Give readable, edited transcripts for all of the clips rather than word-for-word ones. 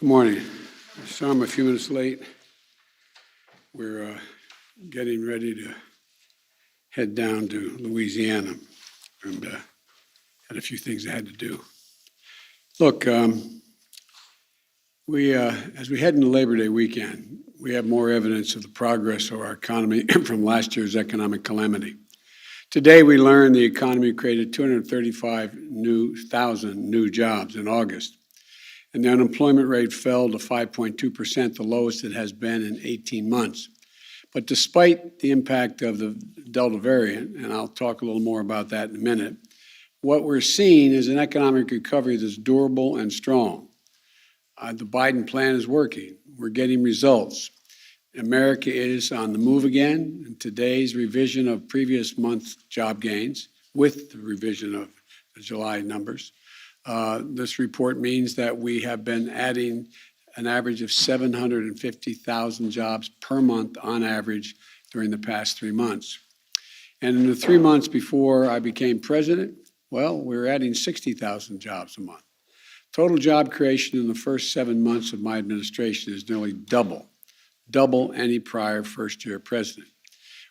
Good morning. So I'm a few minutes late. We're getting ready to head down to Louisiana and had a few things I had to do. Look, as we head into Labor Day weekend, we have more evidence of the progress of our economy from last year's economic calamity. Today, we learned the economy created 235,000 new jobs in August, and the unemployment rate fell to 5.2%, the lowest it has been in 18 months. But despite the impact of the Delta variant, and I'll talk a little more about that in a minute, what we're seeing is an economic recovery that's durable and strong. The Biden plan is working. We're getting results. America is on the move again, and today's revision of previous month's job gains, with the revision of the July numbers, this report means that we have been adding an average of 750,000 jobs per month on average during the past 3 months. And in the 3 months before I became president, well, we were adding 60,000 jobs a month. Total job creation in the first 7 months of my administration is nearly double any prior first-year president.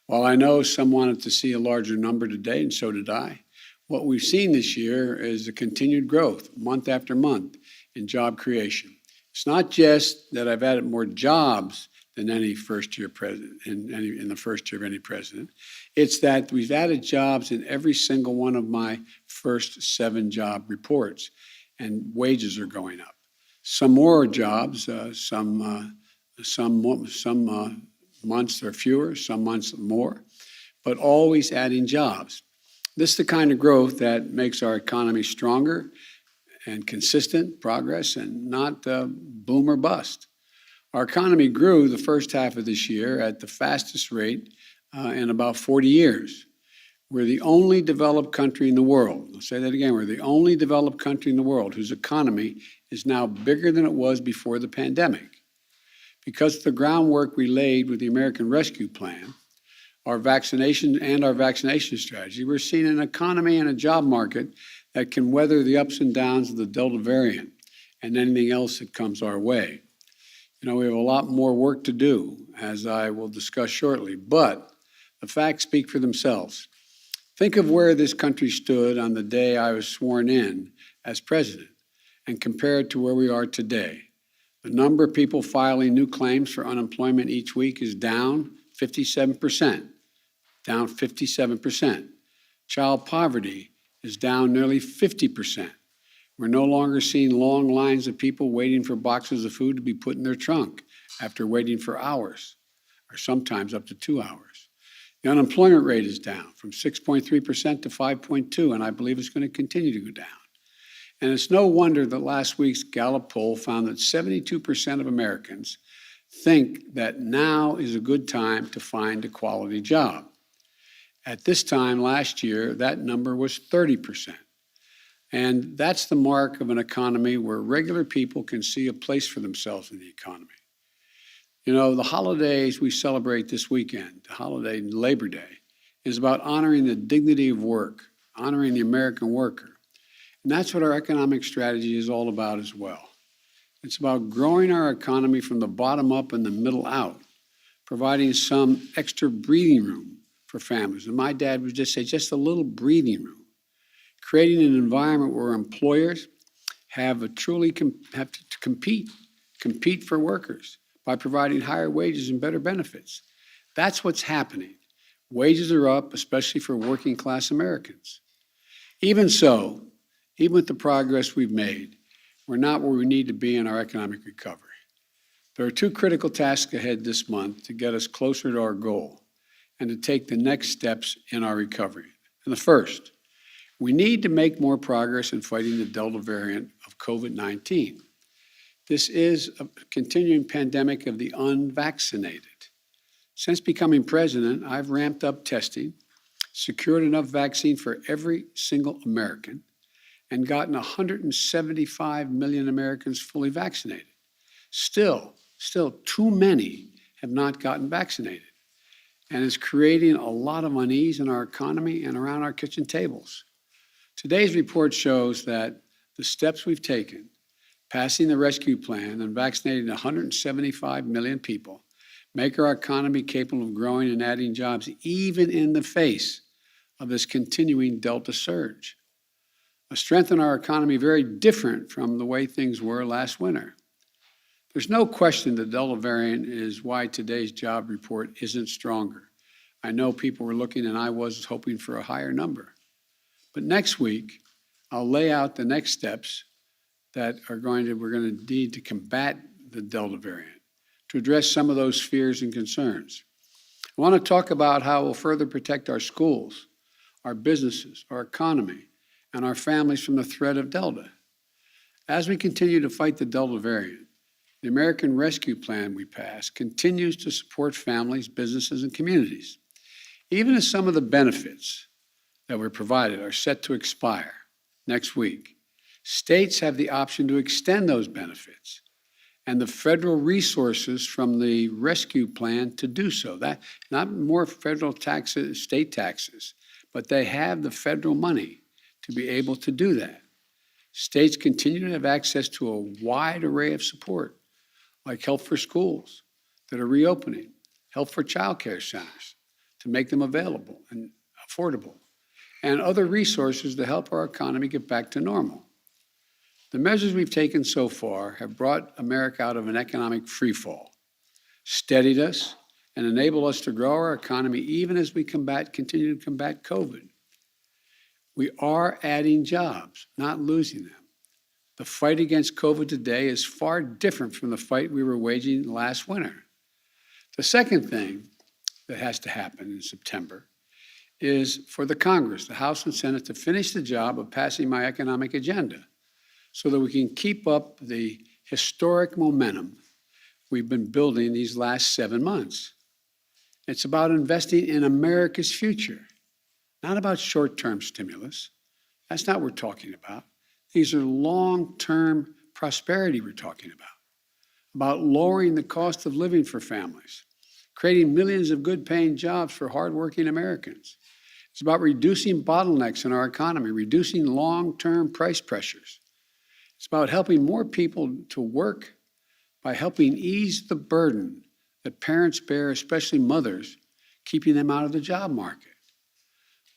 While I know some wanted to see a larger number today, and so did I, what we've seen this year is a continued growth, month after month, in job creation. It's not just that I've added more jobs than any first-year president, in the first year of any president. It's that we've added jobs in every single one of my first 7 job reports, and wages are going up. Some more jobs, some months are fewer, some months more, but always adding jobs. This is the kind of growth that makes our economy stronger and consistent progress and not boom or bust. Our economy grew the first half of this year at the fastest rate in about 40 years. We're the only developed country in the world. I'll say that again. We're the only developed country in the world whose economy is now bigger than it was before the pandemic. Because of the groundwork we laid with the American Rescue Plan, our vaccination strategy, we're seeing an economy and a job market that can weather the ups and downs of the Delta variant and anything else that comes our way. You know, we have a lot more work to do, as I will discuss shortly, but the facts speak for themselves. Think of where this country stood on the day I was sworn in as president and compare it to where we are today. The number of people filing new claims for unemployment each week is down 57%. Down 57%. Child poverty is down nearly 50%. We're no longer seeing long lines of people waiting for boxes of food to be put in their trunk after waiting for hours, or sometimes up to 2 hours. The unemployment rate is down from 6.3% to 5.2%, and I believe it's going to continue to go down. And it's no wonder that last week's Gallup poll found that 72% of Americans think that now is a good time to find a quality job. At this time last year, that number was 30%. And that's the mark of an economy where regular people can see a place for themselves in the economy. You know, the holidays we celebrate this weekend, the holiday Labor Day, is about honoring the dignity of work, honoring the American worker. And that's what our economic strategy is all about as well. It's about growing our economy from the bottom up and the middle out, providing some extra breathing room for families. And my dad would just say, just a little breathing room. Creating an environment where employers have to compete for workers by providing higher wages and better benefits. That's what's happening. Wages are up, especially for working class Americans. Even so, even with the progress we've made, we're not where we need to be in our economic recovery. There are 2 critical tasks ahead this month to get us closer to our goal and to take the next steps in our recovery. And the first, we need to make more progress in fighting the Delta variant of COVID-19. This is a continuing pandemic of the unvaccinated. Since becoming president, I've ramped up testing, secured enough vaccine for every single American, and gotten 175 million Americans fully vaccinated. Still, too many have not gotten vaccinated. And it's creating a lot of unease in our economy and around our kitchen tables. Today's report shows that the steps we've taken Passing the rescue plan and vaccinating 175 million people make our economy capable of growing and adding jobs even in the face of this continuing Delta surge. A strength in our economy very different from the way things were last winter. There's no question the Delta variant is why today's job report isn't stronger. I know people were looking, and I was hoping for a higher number. But next week, I'll lay out the next steps that we're going to need to combat the Delta variant, to address some of those fears and concerns. I want to talk about how we'll further protect our schools, our businesses, our economy, and our families from the threat of Delta. As we continue to fight the Delta variant, the American Rescue Plan we passed continues to support families, businesses, and communities. Even as some of the benefits that were provided are set to expire next week, states have the option to extend those benefits and the federal resources from the rescue plan to do so. That not more federal taxes, state taxes, but they have the federal money to be able to do that. States continue to have access to a wide array of support, like help for schools that are reopening, help for child care centers to make them available and affordable, and other resources to help our economy get back to normal. The measures we've taken so far have brought America out of an economic freefall, steadied us, and enabled us to grow our economy even as we continue to combat COVID. We are adding jobs, not losing them. The fight against COVID today is far different from the fight we were waging last winter. The second thing that has to happen in September is for the Congress, the House and Senate, to finish the job of passing my economic agenda so that we can keep up the historic momentum we've been building these last 7 months. It's about investing in America's future, not about short-term stimulus. That's not what we're talking about. These are long-term prosperity we're talking about lowering the cost of living for families, creating millions of good-paying jobs for hardworking Americans. It's about reducing bottlenecks in our economy, reducing long-term price pressures. It's about helping more people to work by helping ease the burden that parents bear, especially mothers, keeping them out of the job market.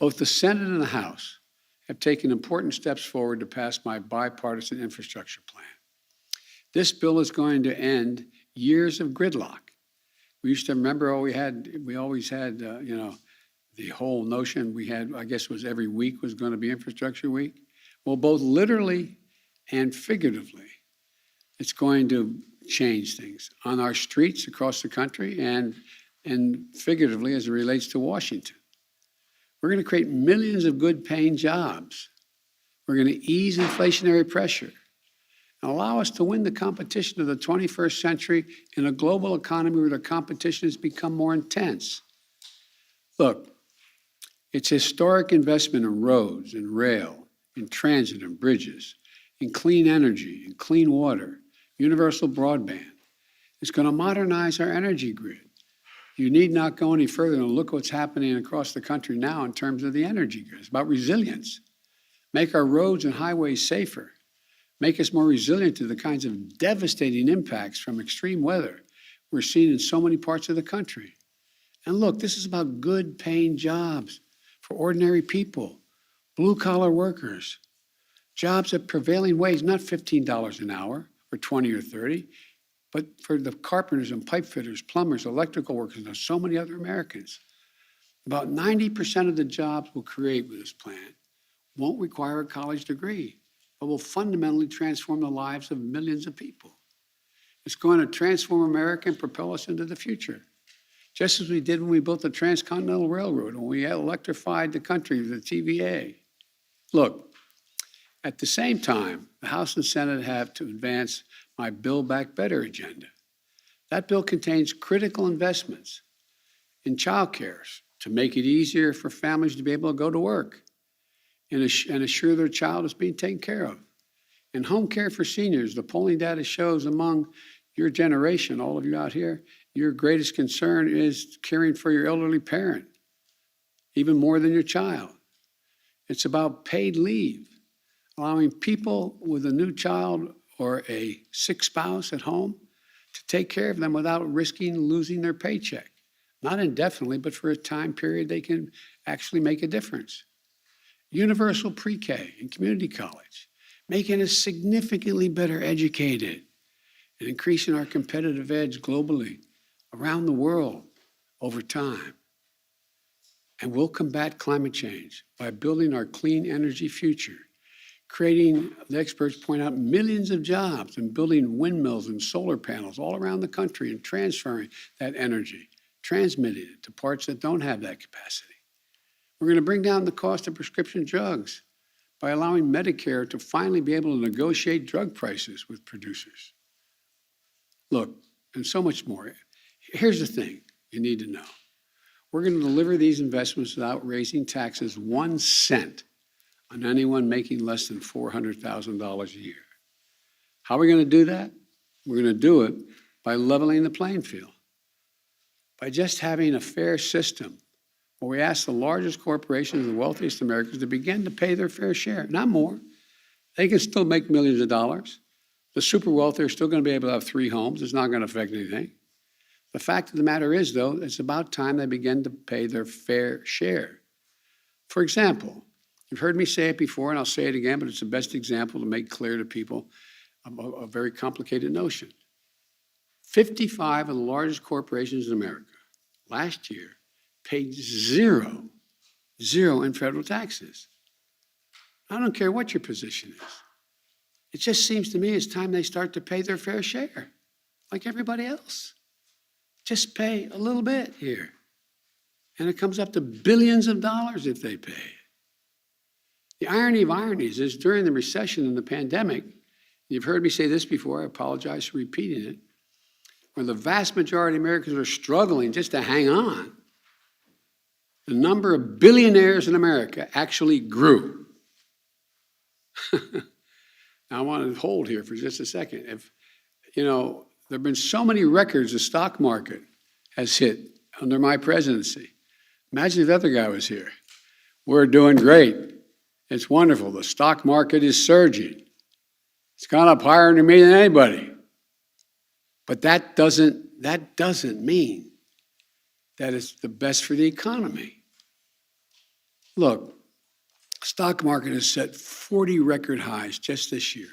Both the Senate and the House have taken important steps forward to pass my bipartisan infrastructure plan. This bill is going to end years of gridlock. We used to remember we always had, the whole notion we had, I guess it was every week was going to be infrastructure week. Well, both literally and figuratively, it's going to change things on our streets across the country and figuratively as it relates to Washington. We're going to create millions of good-paying jobs. We're going to ease inflationary pressure and allow us to win the competition of the 21st century in a global economy where the competition has become more intense. Look, it's historic investment in roads and rail, in transit and bridges, in clean energy, in clean water, universal broadband. It's going to modernize our energy grid. You need not go any further than look what's happening across the country now in terms of the energy grid. It's about resilience. Make our roads and highways safer. Make us more resilient to the kinds of devastating impacts from extreme weather we're seeing in so many parts of the country. And look, this is about good paying jobs for ordinary people, blue-collar workers, jobs at prevailing wage, not $15 an hour or 20 or 30, but for the carpenters and pipe fitters, plumbers, electrical workers, and so many other Americans. About 90% of the jobs we'll create with this plan won't require a college degree, but will fundamentally transform the lives of millions of people. It's going to transform America and propel us into the future, just as we did when we built the Transcontinental Railroad, when we electrified the country with the TVA. Look, at the same time, the House and Senate have to advance my Build Back Better agenda. That bill contains critical investments in child care to make it easier for families to be able to go to work and assure their child is being taken care of. And home care for seniors, the polling data shows among your generation, all of you out here, your greatest concern is caring for your elderly parent, even more than your child. It's about paid leave, allowing people with a new child or a sick spouse at home to take care of them without risking losing their paycheck. Not indefinitely, but for a time period they can actually make a difference. Universal pre-K and community college, making us significantly better educated and increasing our competitive edge globally, around the world, over time. And we'll combat climate change by building our clean energy future, creating, the experts point out, millions of jobs and building windmills and solar panels all around the country and transferring that energy, transmitting it to parts that don't have that capacity. We're going to bring down the cost of prescription drugs by allowing Medicare to finally be able to negotiate drug prices with producers. Look, and so much more. Here's the thing you need to know. We're going to deliver these investments without raising taxes 1 cent on anyone making less than $400,000 a year. How are we going to do that? We're going to do it by leveling the playing field, by just having a fair system where we ask the largest corporations and the wealthiest Americans to begin to pay their fair share, not more. They can still make millions of dollars. The super wealthy are still going to be able to have 3 homes. It's not going to affect anything. The fact of the matter is, though, it's about time they begin to pay their fair share. For example, you've heard me say it before, and I'll say it again, but it's the best example to make clear to people a very complicated notion. 55 of the largest corporations in America last year paid zero in federal taxes. I don't care what your position is. It just seems to me it's time they start to pay their fair share, like everybody else. Just pay a little bit here. And it comes up to billions of dollars if they pay. The irony of ironies is during the recession and the pandemic, you've heard me say this before, I apologize for repeating it, when the vast majority of Americans are struggling just to hang on, the number of billionaires in America actually grew. Now, I want to hold here for just a second. There have been so many records the stock market has hit under my presidency. Imagine if the other guy was here. We're doing great. It's wonderful. The stock market is surging. It's gone up higher under me than anybody. But that doesn't mean that it's the best for the economy. Look, stock market has set 40 record highs just this year.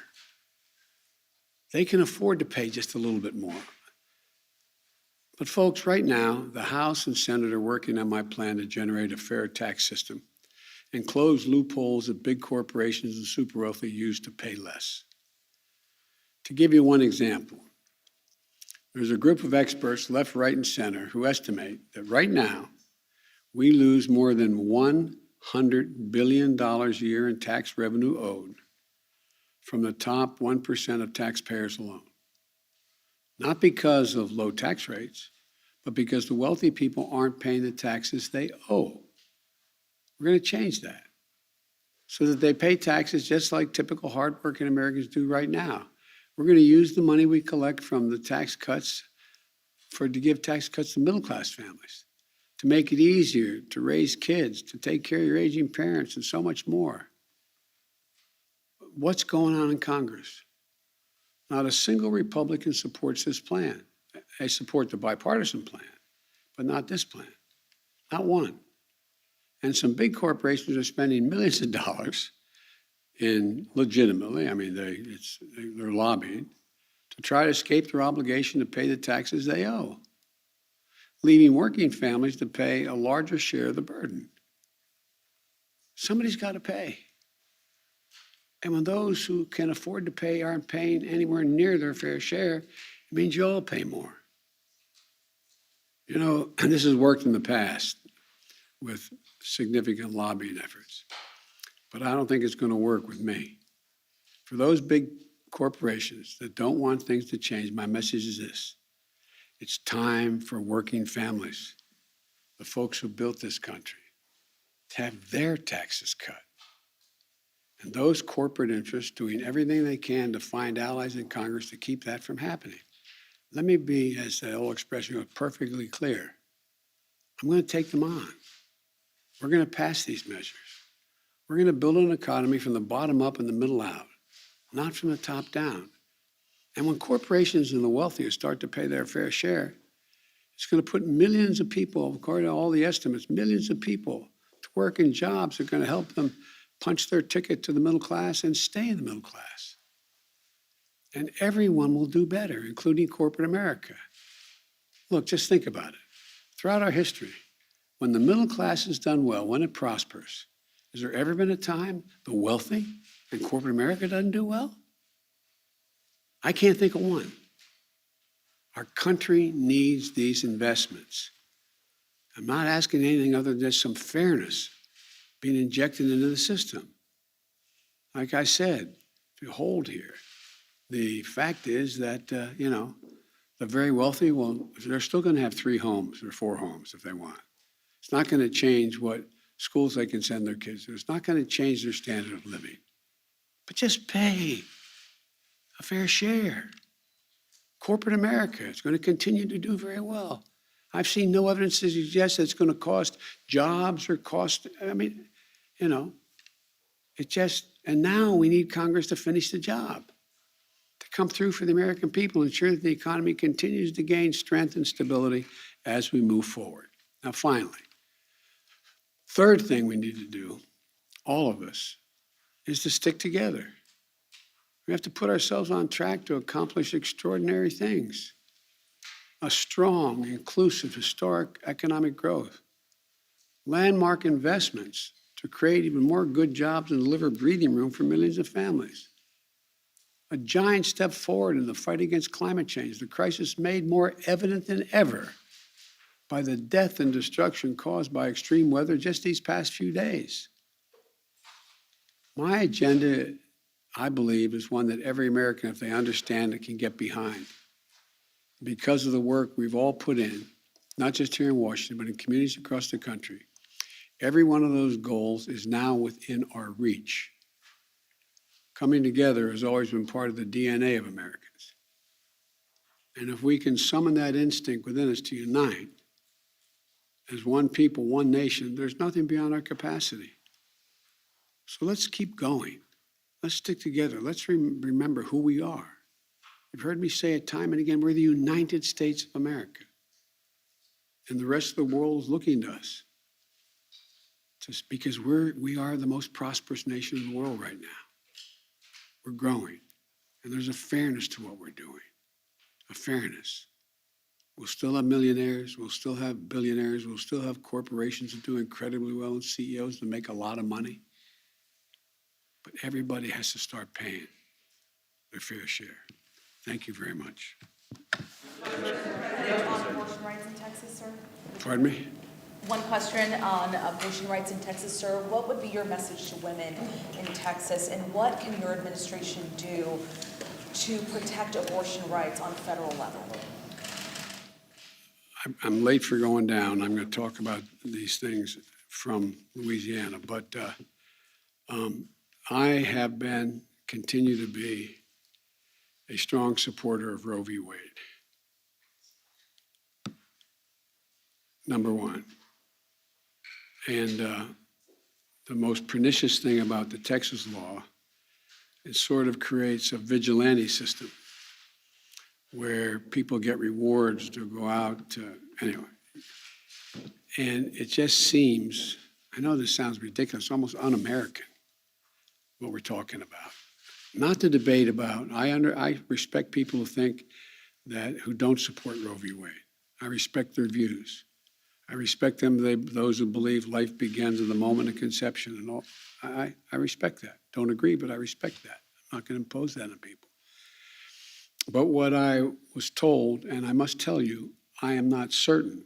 They can afford to pay just a little bit more. But folks, right now, the House and Senate are working on my plan to generate a fair tax system and close loopholes that big corporations and super wealthy use to pay less. To give you one example, there's a group of experts, left, right, and center, who estimate that right now we lose more than $100 billion a year in tax revenue owed from the top 1% of taxpayers alone. Not because of low tax rates, but because the wealthy people aren't paying the taxes they owe. We're going to change that so that they pay taxes just like typical hardworking Americans do right now. We're going to use the money we collect from the tax cuts to give tax cuts to middle-class families, to make it easier to raise kids, to take care of your aging parents, and so much more. What's going on in Congress? Not a single Republican supports this plan. They support the bipartisan plan, but not this plan. Not one. And some big corporations are spending millions of dollars legitimately, they're lobbying, to try to escape their obligation to pay the taxes they owe, leaving working families to pay a larger share of the burden. Somebody's got to pay. And when those who can afford to pay aren't paying anywhere near their fair share, it means you all pay more. This has worked in the past with significant lobbying efforts, but I don't think it's going to work with me. For those big corporations that don't want things to change, my message is this. It's time for working families, the folks who built this country, to have their taxes cut. And those corporate interests doing everything they can to find allies in Congress to keep that from happening. Let me be, as the old expression goes, perfectly clear. I'm going to take them on. We're going to pass these measures. We're going to build an economy from the bottom up and the middle out, not from the top down. And when corporations and the wealthy start to pay their fair share, it's going to put millions of people, according to all the estimates, millions of people to work in jobs that are going to help them punch their ticket to the middle class and stay in the middle class. And everyone will do better, including corporate America. Look, just think about it. Throughout our history, when the middle class has done well, when it prospers, has there ever been a time the wealthy and corporate America doesn't do well? I can't think of one. Our country needs these investments. I'm not asking anything other than just some fairness being injected into the system. Like I said, if you hold here, the fact is that, the very wealthy, well, they're still going to have 3 homes or 4 homes if they want. It's not going to change what schools they can send their kids to. It's not going to change their standard of living. But just pay a fair share. Corporate America is going to continue to do very well. I've seen no evidence to suggest that it's going to cost jobs or cost, and now we need Congress to finish the job, to come through for the American people, ensure that the economy continues to gain strength and stability as we move forward. Now, finally, third thing we need to do, all of us, is to stick together. We have to put ourselves on track to accomplish extraordinary things. A strong, inclusive, historic economic growth. Landmark investments to create even more good jobs and deliver breathing room for millions of families. A giant step forward in the fight against climate change, the crisis made more evident than ever by the death and destruction caused by extreme weather just these past few days. My agenda, I believe, is one that every American, if they understand it, can get behind. Because of the work we've all put in, not just here in Washington, but in communities across the country, every one of those goals is now within our reach. Coming together has always been part of the DNA of Americans. And if we can summon that instinct within us to unite, as one people, one nation, there's nothing beyond our capacity. So let's keep going. Let's stick together. Let's remember who we are. You've heard me say it time and again, we're the United States of America. And the rest of the world is looking to us. Just because we are the most prosperous nation in the world right now. We're growing. And there's a fairness to what we're doing. A fairness. We'll still have millionaires. We'll still have billionaires. We'll still have corporations that do incredibly well and CEOs that make a lot of money. But everybody has to start paying their fair share. Thank you very much. On abortion rights in Texas, sir? Pardon me? One question on abortion rights in Texas, sir. What would be your message to women in Texas, and what can your administration do to protect abortion rights on a federal level? I'm late for going down. I'm going to talk about these things from Louisiana, but I have been, continue to be, a strong supporter of Roe v. Wade. Number one. And the most pernicious thing about the Texas law, it sort of creates a vigilante system where people get rewards to go out to, anyway. And it just seems, I know this sounds ridiculous, almost un-American, what we're talking about. Not to debate about, I respect people who think that, who don't support Roe v. Wade. I respect their views. I respect them, those who believe life begins at the moment of conception and all. I respect that. Don't agree, but I respect that. I'm not going to impose that on people. But what I was told, and I must tell you, I am not certain.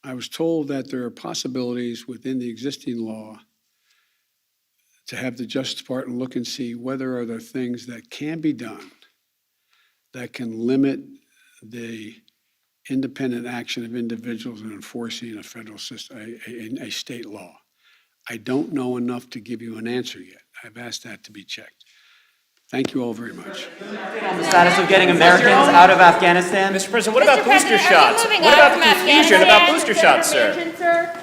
I was told that there are possibilities within the existing law to have the Justice Department look and see whether there are things that can be done that can limit the independent action of individuals in enforcing a federal system, a state law. I don't know enough to give you an answer yet. I've asked that to be checked. Thank you all very much. On the status of getting Americans out of Afghanistan? Mr. President, what about booster shots? What about the confusion about booster shots, sir?